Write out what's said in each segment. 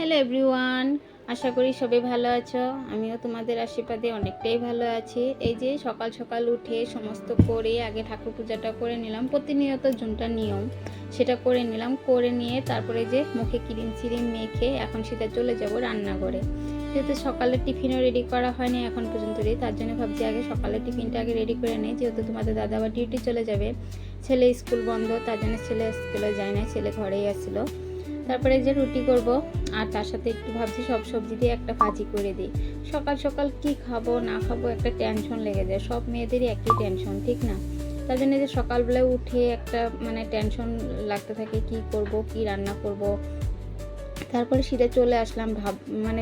Hello everyone, আশা করি সবাই ভালো আছো। আমিও তোমাদের আশীর্বাদে অনেকটাই ভালো আছি। এই যে সকাল সকাল উঠে সমস্ত করে আগে ঠাকুর পূজাটা করে নিলাম, প্রতিনিয়ত জুনটা নিয়ম সেটা করে নিলাম। করে নিয়ে তারপরে যে মুখে ক্রিম সিরিম মেখে এখন সেটা চলে যাব রান্নাঘরে। যেহেতু সকালে টিফিনও রেডি করা হয়নি এখন পর্যন্ত, তার জন্য ভাবছি আগে সকালের টিফিনটা আগে রেডি করে নিই, যেহেতু তোমাদের দাদা আবার ডিউটি চলে যাবে। ছেলে স্কুল বন্ধ, তার জন্য ছেলে স্কুলে যায় না, ছেলে ঘরেই আসছিলো। তারপরে যে রুটি করব, আর তার সাথে একটু ভাবছি সব সবজি দিয়ে একটা ভাজি করে দিই। সকাল সকাল কি খাবো না খাবো একটা টেনশন লেগে যায়, সব মেয়েদেরই একই টেনশন, ঠিক না? তার জন্য যে সকালবেলায় উঠে একটা টেনশন লাগতে থাকে, কি করব কি রান্না করব। তারপরে সিধা চলে আসলাম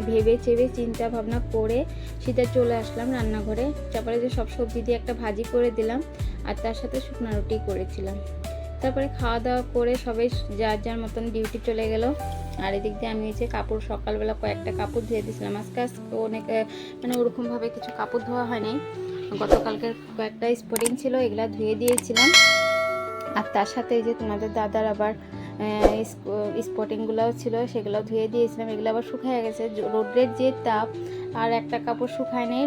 ভেবে চেবে চিন্তা ভাবনা করে সিধা চলে আসলাম রান্নাঘরে। তারপরে যে সব সবজি দিয়ে একটা ভাজি করে দিলাম, আর তার সাথে শুকনো রুটি করেছিলাম। তারপরে খাওয়া দাওয়া করে সবাই যার যার মতন ডিউটি চলে গেল। আর এদিক দিয়ে আমি যে কাপড় সকালবেলা কয়েকটা কাপড় ধুয়ে দিয়েছিলাম। আজকে অনেক ওরকমভাবে কিছু কাপড় ধোয়া হয়নি, গতকালকের কয়েকটা স্পোর্টিং ছিল, এগুলা ধুয়ে দিয়েছিলাম। আর তার সাথে এই যে তোমাদের দাদার আবার স্পটিংগুলোও ছিল, সেগুলো ধুয়ে দিয়েছিলাম। এগুলো আবার শুকায় গেছে, রোদ্রের যে তাপ, আর একটা কাপড় শুকায় নেই,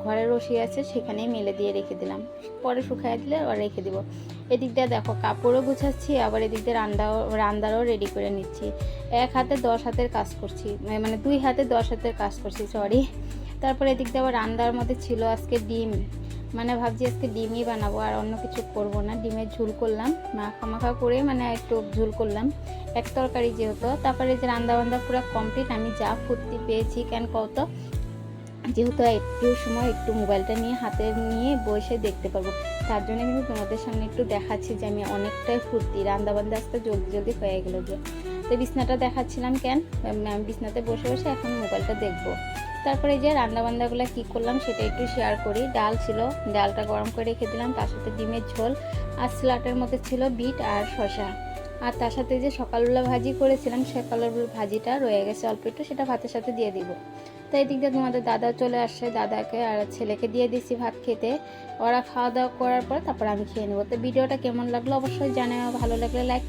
ঘরে রশি আছে সেখানেই মেলে দিয়ে রেখে দিলাম, পরে শুকায় দিলে আবার রেখে দিব। এদিক দিয়ে দেখো কাপড়ও গুছাচ্ছি, আবার এদিক দিয়ে রান্নারও রেডি করে নিচ্ছি। এক হাতে 10 হাতের কাজ করছি, 2 হাতে 10 হাতের কাজ করছি, সরি। তারপরে এদিক দিয়ে আবার রান্নার মধ্যে ছিল আজকে ডিম, ভাবছি আজকে ডিমই বানাবো, আর অন্য কিছু করব না। ডিমের ঝুল করলাম, মাখা করে একটু ঝুল করলাম, এক তরকারি যেহেতু। তারপরে যে রান্না বান্না পুরো কমপ্লিট। আমি যা ফুর্তি পেয়েছি কেন কত, যেহেতু একটু সময় একটু মোবাইলটা নিয়ে হাতে নিয়ে বসে দেখতে পারবো, তার জন্য কিন্তু তোমাদের সামনে একটু দেখাচ্ছি যে আমি অনেকটাই ফুর্তি। রান্নাবান্না আজকে জলদি জলদি হয়ে গেলো যে, তো বিছনাটা দেখাচ্ছিলাম কেন, আমি বিছনাতে বসে বসে এখন মোবাইলটা দেখবো। তারপরে যে রান্নাবান্নাগুলো কী করলাম সেটা একটু শেয়ার করি। ডাল ছিল, ডালটা গরম করে রেখে দিলাম, তার সাথে ডিমের ঝোল, আর স্যালাডের মধ্যে ছিল বিট আর শসা। আর তার সাথে যে সকালবেলা ভাজি করেছিলাম, সকালের ভাজিটা রয়ে গেছে অল্প একটু, সেটা ভাতের সাথে দিয়ে দিব। তো এই দিক দিয়ে তোমাদের দাদা চলে আসছে, দাদাকে আর ছেলেকে দিয়ে দিছি ভাত খেতে। ওরা খাওয়া দাওয়া করার পর তারপর আমি খেয়ে নেবো। তো ভিডিওটা কেমন লাগলো অবশ্যই জানাও, ভালো লাগলে লাইক